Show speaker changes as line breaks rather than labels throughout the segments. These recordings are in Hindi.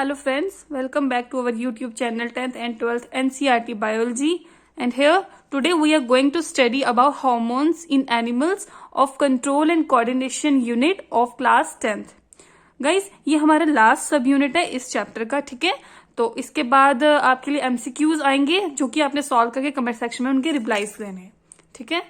Hello friends, welcome back to our YouTube channel 10th and 12th NCERT Biology. And here today we are going to study about hormones in animals of control and coordination unit of class 10th. Guys, ये हमारा लास्ट सब यूनिट है इस चैप्टर का, ठीक है। तो इसके बाद आपके लिए MCQs आएंगे जो कि आपने सॉल्व करके कमेंट सेक्शन में उनके रिप्लाईज देने हैं, ठीक है।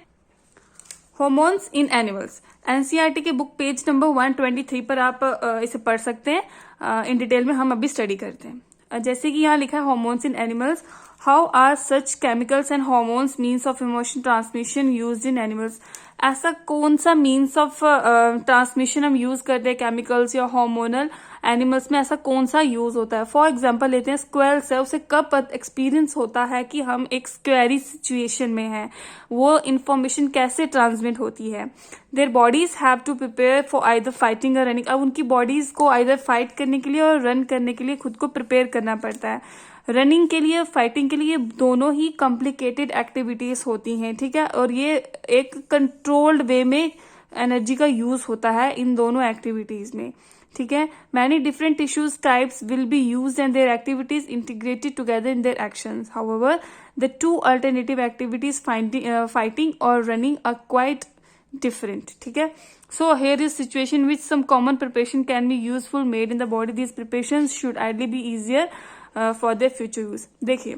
हॉर्मोन्स इन एनिमल्स, एनसीईआरटी के बुक पेज नंबर 123 पर आप इसे पढ़ सकते हैं। इन डिटेल में हम अभी स्टडी करते हैं। जैसे कि यहाँ लिखा है hormones in animals, how are such chemicals and hormones means of emotion transmission used in animals. ऐसा कौन सा मीन्स ऑफ ट्रांसमिशन हम यूज करते हैं केमिकल्स या हार्मोनल एनिमल्स में, ऐसा कौन सा यूज होता है। फॉर एग्जाम्पल लेते हैं स्क्वेल्स है, उसे कब एक्सपीरियंस होता है कि हम एक स्क्वेरी सिचुएशन में हैं, वो इंफॉर्मेशन कैसे ट्रांसमिट होती है। Their bodies have to prepare for either fighting or running. अब उनकी बॉडीज को आइदर फाइट करने के लिए और रन करने के लिए खुद को प्रिपेयर करना पड़ता है। रनिंग के लिए, फाइटिंग के लिए, दोनों ही कॉम्प्लिकेटेड एक्टिविटीज होती हैं, ठीक है। और ये एक कंट्रोल्ड वे में एनर्जी का यूज होता है इन दोनों एक्टिविटीज में, ठीक है। Many different tissues types will be used and their activities integrated together in their actions. However the two alternative activities fighting or running are quite different, ठीक है। So here is situation which some common preparation can be useful made in the body. These preparations should ideally be easier for their future use. देखिए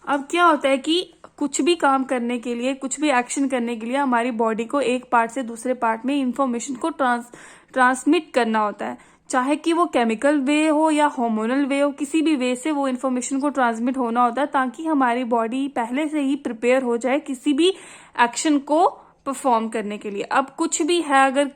अब क्या होता है कि कुछ भी काम करने के लिए, कुछ भी एक्शन करने के लिए हमारी बॉडी को एक पार्ट से दूसरे पार्ट में इंफॉर्मेशन को ट्रांसमिट करना होता है, चाहे कि वो केमिकल वे हो या हार्मोनल वे हो, किसी भी वे से वो इन्फॉर्मेशन को ट्रांसमिट होना होता है ताकि हमारी बॉडी पहले से ही प्रिपेयर हो जाए किसी भी एक्शन को परफॉर्म करने के लिए। अब कुछ भी है, अगर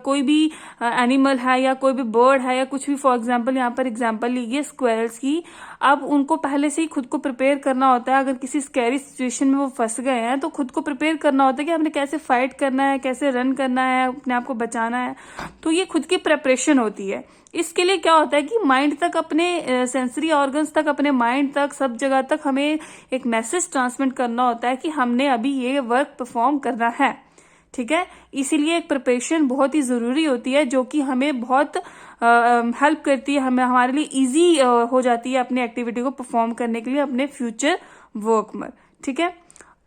कोई भी एनिमल है या कोई भी बर्ड है या कुछ भी, फॉर एग्जांपल यहाँ पर एग्जांपल लीजिए स्क्वेरल्स की। अब उनको पहले से ही खुद को प्रिपेयर करना होता है। अगर किसी स्कैरी सिचुएशन में वो फंस गए हैं तो खुद को प्रिपेयर करना होता है कि हमने कैसे फाइट करना है, कैसे रन करना है, अपने आप को बचाना है। तो ये खुद की प्रिपरेशन होती है। इसके लिए क्या होता है कि माइंड तक, अपने सेंसरी ऑर्गन्स तक, अपने माइंड तक, सब जगह तक हमें एक मैसेज ट्रांसमिट करना होता है कि हमने अभी ये वर्क परफॉर्म करना है, ठीक है। इसीलिए एक प्रिपरेशन बहुत ही जरूरी होती है जो कि हमें बहुत हेल्प करती है, हमें हमारे लिए इजी हो जाती है अपनी एक्टिविटी को परफॉर्म करने के लिए अपने फ्यूचर वर्क में, ठीक है।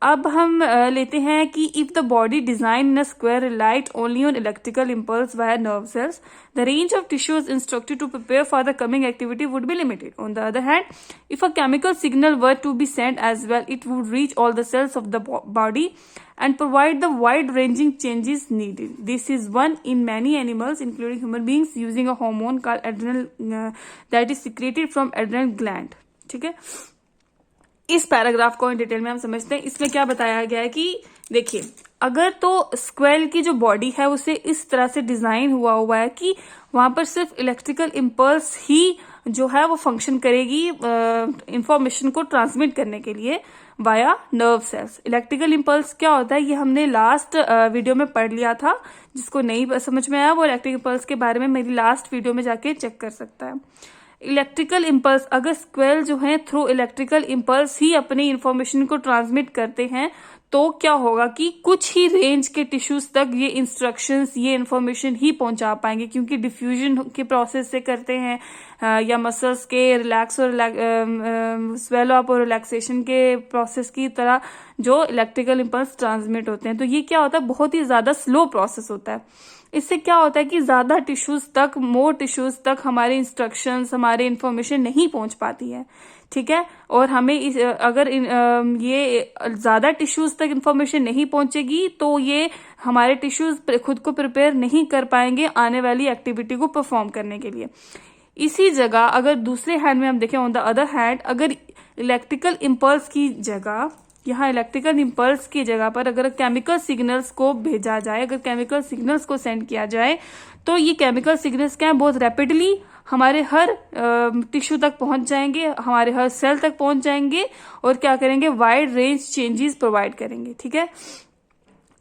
अब हम लेते हैं कि if the body design in a square relied only on electrical impulse via nerve cells, the range of tissues instructed to prepare for the coming activity would be limited. On the other hand, if a chemical signal were to be sent as well, it would reach all the cells of the body and provide the wide-ranging changes needed. This is one in many animals, including human beings, using a hormone called adrenal that is secreted from adrenal gland. ठीक है, इस पैराग्राफ को इन डिटेल में हम समझते हैं। इसमें क्या बताया गया है कि देखिए, अगर तो स्क्वेल की जो बॉडी है उसे इस तरह से डिजाइन हुआ है कि वहां पर सिर्फ इलेक्ट्रिकल इम्पल्स ही जो है वो फंक्शन करेगी इंफॉर्मेशन को ट्रांसमिट करने के लिए via nerve sales. Electrical impulse क्या होता है ये हमने लास्ट वीडियो में पढ़ लिया था। जिसको नहीं समझ में आया वो इलेक्ट्रिकल इम्पल्स के बारे में मेरी लास्ट वीडियो में जाके चेक कर सकता है। इलेक्ट्रिकल इम्पल्स, अगर स्क्वेल जो है थ्रू इलेक्ट्रिकल इम्पल्स ही अपनी इंफॉर्मेशन को ट्रांसमिट करते हैं तो क्या होगा कि कुछ ही रेंज के टिश्यूज तक ये इंस्ट्रक्शंस, ये इंफॉर्मेशन ही पहुंचा पाएंगे, क्योंकि डिफ्यूजन के प्रोसेस से करते हैं या मसल्स के रिलैक्स और स्वेल अप और रिलैक्सेशन के प्रोसेस की तरह जो इलेक्ट्रिकल इम्पल्स ट्रांसमिट होते हैं। तो ये क्या होता है, बहुत ही ज्यादा स्लो प्रोसेस होता है। इससे क्या होता है कि ज्यादा टिश्यूज तक, मोर टिश्यूज तक हमारे इंस्ट्रक्शंस, हमारे इंफॉर्मेशन नहीं पहुंच पाती है, ठीक है। और हमें अगर ये ज्यादा टिश्यूज तक इंफॉर्मेशन नहीं पहुंचेगी तो ये हमारे टिश्यूज खुद को प्रिपेयर नहीं कर पाएंगे आने वाली एक्टिविटी को परफॉर्म करने के लिए। इसी जगह अगर दूसरे हैंड में हम देखें, ऑन द अदर हैंड, अगर इलेक्ट्रिकल इम्पल्स की जगह, यहाँ इलेक्ट्रिकल इम्पल्स की जगह पर अगर केमिकल सिग्नल्स को भेजा जाए, अगर केमिकल सिग्नल्स को सेंड किया जाए तो ये केमिकल सिग्नल्स क्या है, बहुत रैपिडली हमारे हर टिश्यू तक पहुंच जाएंगे, हमारे हर सेल तक पहुंच जाएंगे और क्या करेंगे, वाइड रेंज चेंजेस प्रोवाइड करेंगे, ठीक है।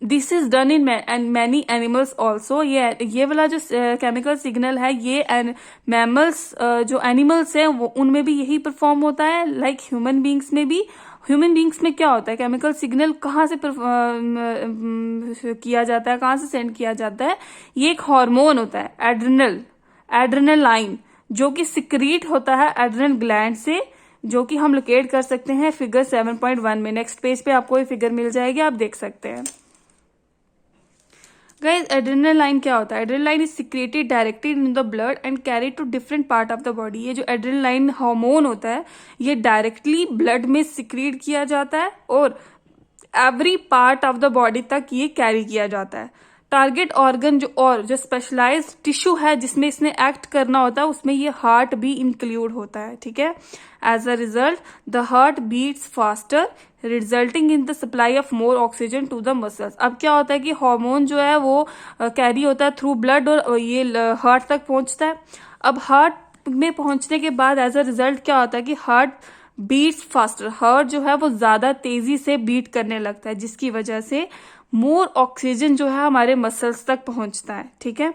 This is done in many animals also. ये वाला जो केमिकल सिग्नल है ये मैमल्स जो एनिमल्स हैं वो उनमें भी यही परफॉर्म होता है, लाइक ह्यूमन बींग्स में भी। ह्यूमन बींग्स में क्या होता है, केमिकल सिग्नल कहाँ से किया जाता है, कहाँ से सेंड किया जाता है, ये एक हार्मोन होता है, एड्रेनलाइन, जो कि सिक्रीट होता है एड्रेनल ग्लैंड से, जो कि हम लोकेट कर सकते हैं फिगर 7.1 में। नेक्स्ट पेज पे आपको ये फिगर मिल जाएगी, आप देख सकते हैं। गाइस एड्रेनालाइन क्या होता है? Adrenaline is secreted directly in the blood and carried to different part of the body. ये जो एड्रेनालाइन हार्मोन होता है ये डायरेक्टली ब्लड में सिक्रीट किया जाता है और every part of the body तक ये कैरी किया जाता है। टारगेट ऑर्गन जो स्पेशलाइज्ड टिश्यू है जिसमें इसने एक्ट करना होता है उसमें ये हार्ट भी इंक्लूड होता है, ठीक है। As a result the heart beats faster resulting in the supply of more oxygen to the muscles. अब क्या होता है कि हार्मोन जो है वो कैरी होता है थ्रू ब्लड और ये हार्ट तक पहुंचता है। अब हार्ट में पहुंचने के बाद एज अ रिजल्ट क्या होता है कि हार्ट बीट्स फास्टर, हार्ट जो है वो ज्यादा तेजी से बीट करने लगता है, जिसकी वजह से मोर ऑक्सीजन जो है हमारे मसल्स तक पहुंचता है, ठीक है।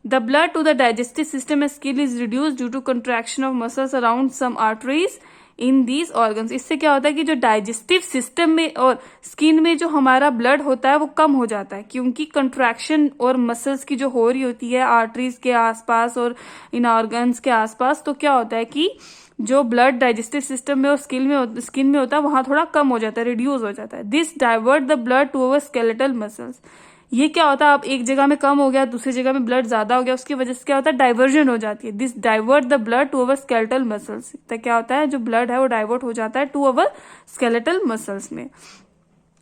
The blood to the digestive system and skin is reduce due to contraction of muscles around some arteries in these organs. इससे क्या होता है कि जो डाइजेस्टिव सिस्टम में और स्किन में जो हमारा ब्लड होता है वो कम हो जाता है, क्योंकि कंट्रैक्शन और मसल्स की जो हो रही होती है आर्टरीज के आसपास और इन ऑर्गन्स के आसपास, तो क्या होता है कि जो ब्लड डाइजेस्टिव सिस्टम में और स्किन में होता है वहां थोड़ा कम हो जाता है, रिड्यूस हो जाता है। This divert the blood to our skeletal muscles. ये क्या होता है, अब एक जगह में कम हो गया दूसरी जगह में ब्लड ज्यादा हो गया, उसकी वजह से क्या होता है डाइवर्जन हो जाती है। This divert the blood to our skeletal muscles. तो क्या होता है जो ब्लड है वो डाइवर्ट हो जाता है टू अवर स्केलेटल मसल्स में।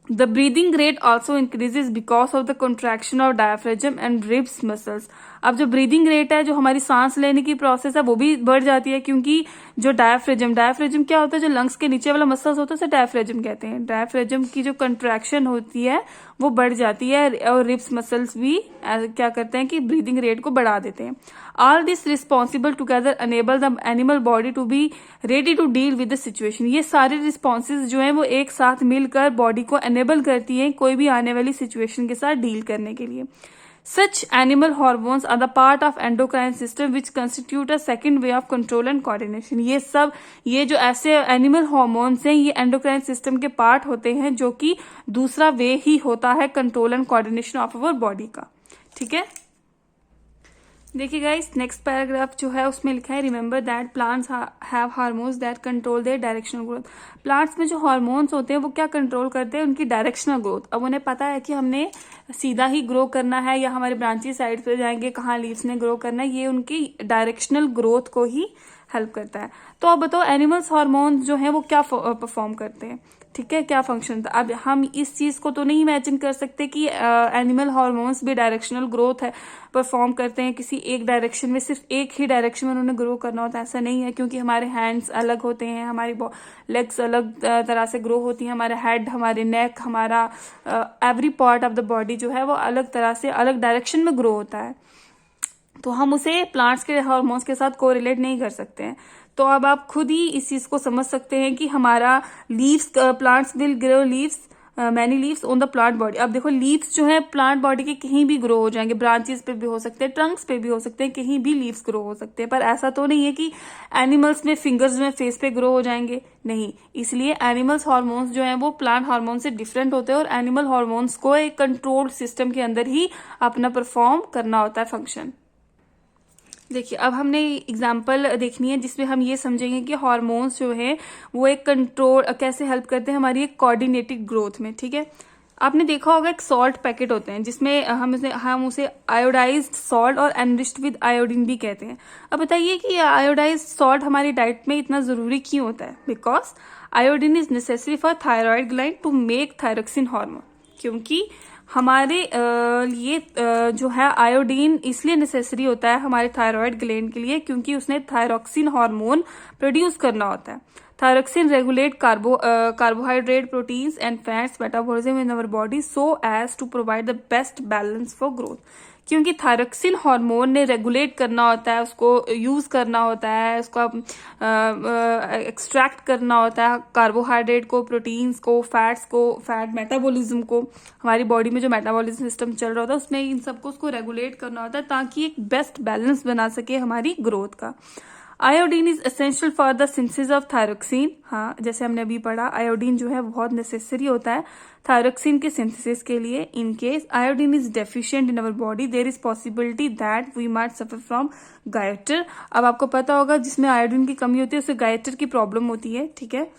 The breathing rate also increases because of the contraction of diaphragm and ribs muscles. अब जो ब्रीदिंग रेट है, जो हमारी सांस लेने की प्रोसेस है, वो भी बढ़ जाती है, क्योंकि जो डायफ्रेगम क्या होता है, जो लंग्स के नीचे वाला मसल्स होता है उसे डायफ्रेगम कहते हैं। डायफ्रेगम की जो कंट्रैक्शन होती है वो बढ़ जाती है और रिब्स मसल्स भी क्या करते हैं कि ब्रीदिंग रेट को बढ़ा देते हैं। All this responsible together enable the animal body to be ready to deal with the situation. ये सारे रिस्पॉन्सेज जो है वो एक साथ मिलकर बॉडी को एनेबल करती है कोई भी आने वाली सिचुएशन के साथ डील करने के लिए। Such animal hormones are the part of endocrine system which constitute a second way of control and coordination. ये जो ऐसे एनिमल हॉर्मोन्स हैं ये एंडोक्राइन सिस्टम के पार्ट होते हैं, जो कि दूसरा वे ही होता है control and coordination of our body का, ठीक है। देखिए गाइस नेक्स्ट पैराग्राफ जो है उसमें लिखा है remember that plants have hormones that control their directional growth. Plants में जो हार्मोन्स होते हैं वो क्या कंट्रोल करते हैं, उनकी डायरेक्शनल ग्रोथ। अब उन्हें पता है कि हमने सीधा ही ग्रो करना है या हमारे ब्रांचेस साइड पे जाएंगे, कहाँ लीव्स ने ग्रो करना है, ये उनकी डायरेक्शनल ग्रोथ को ही हेल्प करता है। तो अब बताओ एनिमल्स हार्मोन्स जो है वो क्या परफॉर्म करते हैं, ठीक है, क्या फंक्शन था। अब हम इस चीज को तो नहीं इमेजिन कर सकते कि एनिमल हार्मोन्स भी डायरेक्शनल ग्रोथ है परफॉर्म करते हैं, किसी एक डायरेक्शन में, सिर्फ एक ही डायरेक्शन में उन्होंने ग्रो करना होता है, ऐसा नहीं है, क्योंकि हमारे हैंड्स अलग होते हैं, हमारी लेग्स अलग तरह से ग्रो होती हैं, हमारा हेड, हमारे नेक, हमारा every part of the body जो है वो अलग तरह से अलग डायरेक्शन में ग्रो होता है, तो हम उसे प्लांट्स के हार्मोन्स के साथ कोरिलेट नहीं कर सकते हैं। तो अब आप खुद ही इस चीज को समझ सकते हैं कि हमारा leaves, plants will grow leaves many leaves on the plant body. अब देखो लीव्स जो है प्लांट बॉडी के कहीं भी ग्रो हो जाएंगे, ब्रांचेस पे भी हो सकते हैं, ट्रंक्स पे भी हो सकते हैं, कहीं भी लीव्स ग्रो हो सकते हैं, पर ऐसा तो नहीं है कि एनिमल्स में फिंगर्स में फेस पे ग्रो हो जाएंगे, नहीं। इसलिए एनिमल्स हार्मोन्स जो है वो प्लांट हार्मोन से डिफरेंट होते हैं और एनिमल हार्मोन्स को एक कंट्रोल्ड सिस्टम के अंदर ही अपना परफॉर्म करना होता है फंक्शन। देखिए अब हमने एग्जाम्पल देखनी है जिसमें हम ये समझेंगे कि हार्मोन्स जो है वो एक कंट्रोल कैसे हेल्प करते हैं हमारी एक कोऑर्डिनेटेड ग्रोथ में, ठीक है। आपने देखा होगा एक सॉल्ट पैकेट होते हैं जिसमें हम उसे आयोडाइज्ड सॉल्ट और एनरिच्ड विद आयोडीन भी कहते हैं। अब बताइए कि आयोडाइज्ड सॉल्ट हमारी डाइट में इतना जरूरी क्यों होता है? Because iodine is necessary for thyroid gland to make thyroxine hormone. क्योंकि हमारे लिए जो है आयोडीन इसलिए नेसेसरी होता है हमारे थायराइड ग्लैंड के लिए, क्योंकि उसने थायरोक्सिन हार्मोन प्रोड्यूस करना होता है। Thyroxine regulate carbohydrate, proteins and fats metabolism in our body so as to provide the best balance for growth। क्योंकि थायरोक्सिन हार्मोन ने रेगुलेट करना होता है, उसको यूज करना होता है, उसको एक्सट्रैक्ट करना होता है कार्बोहाइड्रेट को, प्रोटीन्स को, फैट्स को, फैट मेटाबॉलिज्म को, हमारी बॉडी में जो मेटाबॉलिज्म सिस्टम चल रहा होता है उसमें इन सबको उसको रेगुलेट करना होता है ताकि एक बेस्ट बैलेंस बना सके हमारी ग्रोथ का। Iodine is essential for the synthesis of thyroxine. हाँ, जैसे हमने अभी पढ़ा, आयोडीन जो है बहुत नेसेसरी होता है थायरोक्सिन के सिंथेसिस के लिए। In case iodine is deficient in our body, there is possibility that we might suffer from goitre. अब आपको पता होगा जिसमें आयोडीन की कमी होती है उसे गायटर की प्रॉब्लम होती है, ठीक है।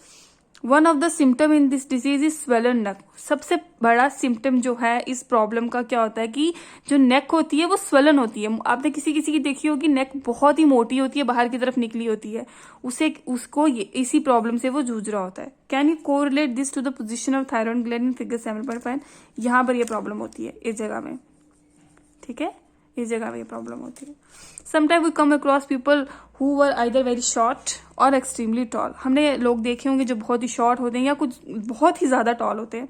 One of the symptom in this disease is swollen neck. सबसे बड़ा सिम्टम जो है इस प्रॉब्लम का क्या होता है कि जो नेक होती है वो स्वेलन होती है। आपने किसी किसी की देखी होगी नेक बहुत ही मोटी होती है, बाहर की तरफ निकली होती है, उसको इसी प्रॉब्लम से वो जूझ रहा होता है। Can you correlate this to the position of thyroid gland in figure 7.5? यहाँ पर ये प्रॉब्लम होती है इस जगह में, ठीक है, इस जगह में ये प्रॉब्लम होती है। Sometime we come across people who were either very short or extremely tall. हमने लोग देखे होंगे जो बहुत ही शॉर्ट होते हैं या कुछ बहुत ही ज्यादा टॉल होते हैं।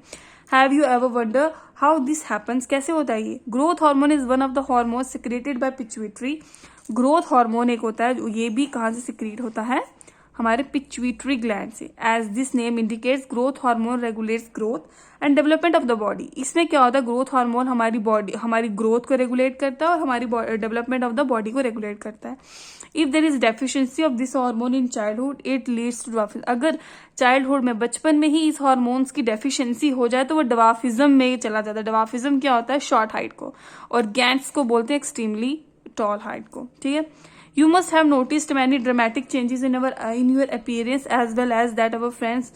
Have you ever wonder how this happens? कैसे होता है ये? Growth hormone is one of the hormone secreted by pituitary. Growth hormone एक होता है, ये भी कहाँ से सिक्रीट होता है? हमारे पिट्यूटरी ग्लैंड से। As this name indicates, growth hormone regulates growth and development of the body. इसमें क्या होता है, ग्रोथ हार्मोन हमारी ग्रोथ को रेगुलेट करता है और हमारी डेवलपमेंट ऑफ द बॉडी को रेगुलेट करता है। If there is deficiency of this hormone in childhood it leads to dwarfism. अगर चाइल्डहुड में, बचपन में ही इस हार्मोन्स की डेफिशिएंसी हो जाए तो वो ड्वार्फिज्म में चला जाता है। ड्वार्फिज्म क्या होता है? शॉर्ट हाइट को, और गैंट्स को बोलते हैं एक्सट्रीमली टॉल हाइट को, ठीक है। You must have noticed many dramatic changes in your appearance as well as that of our friends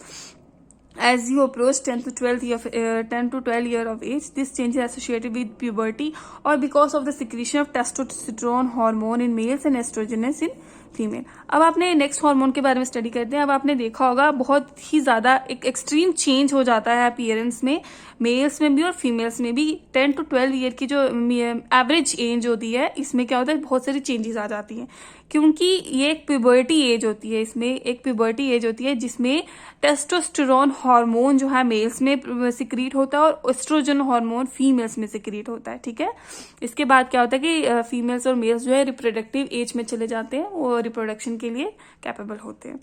as you approach 10 to 12 year of age. This change is associated with puberty or because of the secretion of testosterone hormone in males and estrogenous in female. अब आपने नेक्स्ट हार्मोन के बारे में स्टडी करते हैं। अब आपने देखा होगा बहुत ही ज्यादा एक एक्सट्रीम चेंज हो जाता है अपीयरेंस में, मेल्स में भी और फीमेल्स में भी। 10 to 12 ईयर की जो एवरेज एज होती है इसमें क्या होता है, बहुत सारी चेंजेस आ जाती हैं, क्योंकि ये एक प्यूबर्टी एज होती है। इसमें एक प्यूबर्टी एज होती है जिसमें टेस्टोस्टेरोन हार्मोन जो है मेल्स में सिक्रीट होता है और एस्ट्रोजन हार्मोन फीमेल्स में सिक्रीट होता है, ठीक है। इसके बाद क्या होता है कि फीमेल्स और मेल्स जो है रिप्रोडक्टिव एज में चले जाते हैं और रिप्रोडक्शन के लिए कैपेबल होते हैं।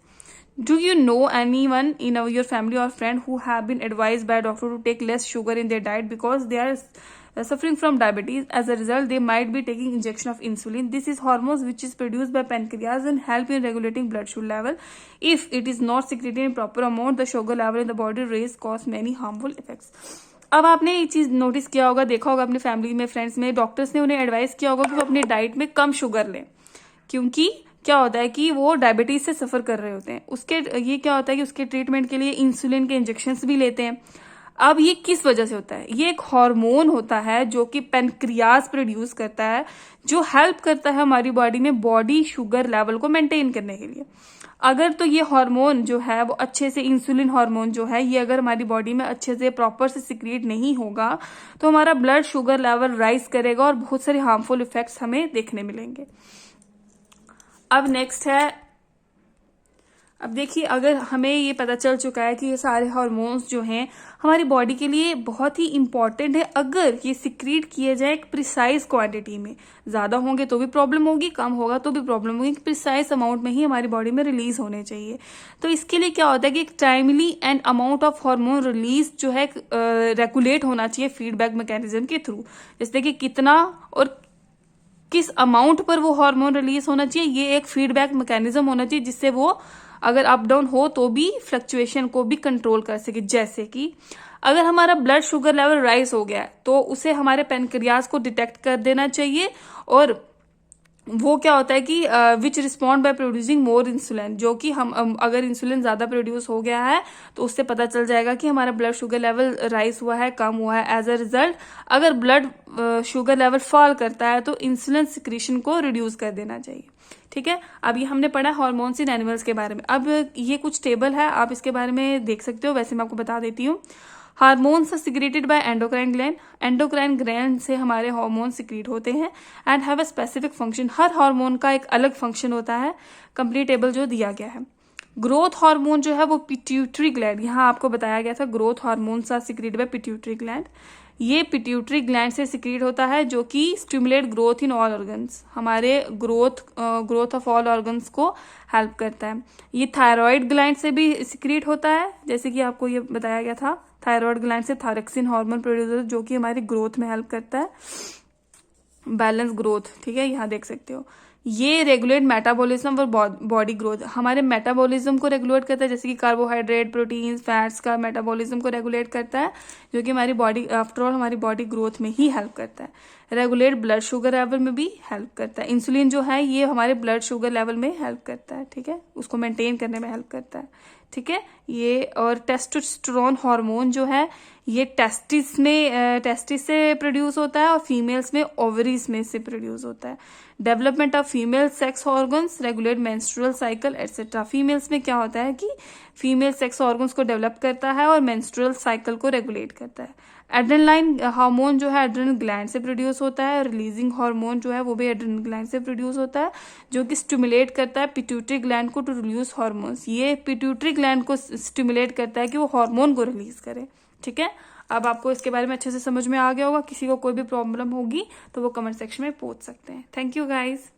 Do you know anyone in your family or friend who have been advised by a doctor to take less sugar in their diet because they are suffering from diabetes? As a result, they might be taking injection of insulin. This is hormones which is produced by pancreas and help in regulating blood sugar level. If it is not secreted in proper amount, the sugar level in the body raise cause many harmful effects. अब आपने ये चीज नोटिस किया होगा, देखा होगा अपने फैमिली में, फ्रेंड्स में, डॉक्टर्स ने उन्हें एडवाइस किया होगा कि वो अपनी डाइट में कम शुगर लें, क्योंकि क्या होता है कि वो डायबिटीज से सफर कर रहे होते हैं। उसके ये क्या होता है कि उसके ट्रीटमेंट के लिए इंसुलिन के इंजेक्शंस भी लेते हैं। अब ये किस वजह से होता है? ये एक हार्मोन होता है जो कि पेनक्रियाज प्रोड्यूस करता है, जो हेल्प करता है हमारी बॉडी में बॉडी शुगर लेवल को मेंटेन करने के लिए। अगर तो ये हार्मोन जो है वो अच्छे से, इंसुलिन हार्मोन जो है ये अगर हमारी बॉडी में अच्छे से प्रॉपर से सिक्रिएट नहीं होगा तो हमारा ब्लड शुगर लेवल राइज करेगा और बहुत सारे हार्मफुल इफेक्ट्स हमें देखने मिलेंगे। अब नेक्स्ट है, अब देखिए, अगर हमें ये पता चल चुका है कि ये सारे हार्मोन्स जो हैं हमारी बॉडी के लिए बहुत ही इंपॉर्टेंट है, अगर ये सिक्रीट किए जाए एक प्रिसाइज क्वांटिटी में, ज्यादा होंगे तो भी प्रॉब्लम होगी, कम होगा तो भी प्रॉब्लम होगी, प्रिसाइज अमाउंट में ही हमारी बॉडी में रिलीज होने चाहिए। तो इसके लिए क्या होता है कि एक timely and amount of hormone release जो है रेगुलेट होना चाहिए फीडबैक मैकेनिज्म के थ्रू। जैसे कि कितना और किस अमाउंट पर वो हार्मोन रिलीज होना चाहिए, ये एक फीडबैक मैकेनिज्म होना चाहिए जिससे वो अगर अप डाउन हो तो भी फ्लक्चुएशन को भी कंट्रोल कर सके। जैसे कि अगर हमारा ब्लड शुगर लेवल राइज हो गया है तो उसे हमारे पेनक्रियाज को डिटेक्ट कर देना चाहिए, और वो क्या होता है कि which respond by producing more insulin, जो कि हम अगर इंसुलिन ज्यादा प्रोड्यूस हो गया है तो उससे पता चल जाएगा कि हमारा ब्लड शुगर लेवल राइज हुआ है, कम हुआ है। एज अ रिजल्ट अगर ब्लड शुगर लेवल फॉल करता है तो इंसुलिन सिक्रीशन को रिड्यूस कर देना चाहिए, ठीक है। अब ये हमने पढ़ा हार्मोन्स इन एनिमल्स के बारे में। अब ये कुछ टेबल है, आप इसके बारे में देख सकते हो, वैसे मैं आपको बता देती हूँ। Hormones are secreted by endocrine gland. Endocrine gland से हमारे हार्मोन सिक्रीट होते हैं and have a specific function. हर हार्मोन का एक अलग फंक्शन होता है, कंप्लीट टेबल जो दिया गया है। ग्रोथ हार्मोन जो है वो पिट्यूटरी ग्लैंड, यहाँ आपको बताया गया था growth hormones are secreted by pituitary gland. ये पिट्यूटरी ग्लैंड से सिक्रीट होता है जो कि stimulate growth in all organs, हमारे ग्रोथ ऑफ ऑल ऑर्गन्स को हेल्प करता है। ये थायराइड ग्लैंड से भी सिक्रीट होता है, जैसे कि आपको ये बताया गया था, थायराइड ग्लैंड से थायरोक्सिन हार्मोन प्रोड्यूस जो कि हमारी ग्रोथ में हेल्प करता है, बैलेंस ग्रोथ, ठीक है, यहाँ देख सकते हो। ये रेगुलेट मेटाबॉलिज्म और बॉडी ग्रोथ, हमारे मेटाबॉलिज्म को रेगुलेट करता है, जैसे कि कार्बोहाइड्रेट, प्रोटीन, फैट्स का मेटाबॉलिज्म को रेगुलेट करता है, जो कि हमारी बॉडी, आफ्टर ऑल हमारी बॉडी ग्रोथ में ही हेल्प करता है। रेगुलेट ब्लड शुगर लेवल में भी हेल्प करता है। इंसुलिन जो है ये हमारे ब्लड शुगर लेवल में हेल्प करता है, ठीक है, उसको मेंटेन करने में हेल्प करता है, ठीक है ये। और टेस्टोस्टेरोन हार्मोन जो है ये टेस्टिस से प्रोड्यूस होता है और फीमेल्स में ओवरीज में से प्रोड्यूस होता है। Development of female sex organs, regulate menstrual cycle etcetera. Females में क्या होता है कि फीमेल सेक्स ऑर्गन्स को डेवलप करता है और मेंस्ट्रुअल साइकिल को रेगुलेट करता है। एड्रेनालाइन हार्मोन जो है एड्रेनल ग्लैंड से प्रोड्यूस होता है। रिलीजिंग हार्मोन जो है वो भी एड्रेनल ग्लैंड से प्रोड्यूस होता है, जो कि स्टिमुलेट करता है पिट्यूटरी ग्लैंड को टू रिलीज हार्मोन्स। ये पिट्यूटरी ग्लैंड को स्टिमुलेट करता है कि वो हार्मोन को रिलीज करे, ठीक है। अब आपको इसके बारे में अच्छे से समझ में आ गया होगा। किसी को कोई भी प्रॉब्लम होगी तो वो कमेंट सेक्शन में पूछ सकते हैं। Thank you guys.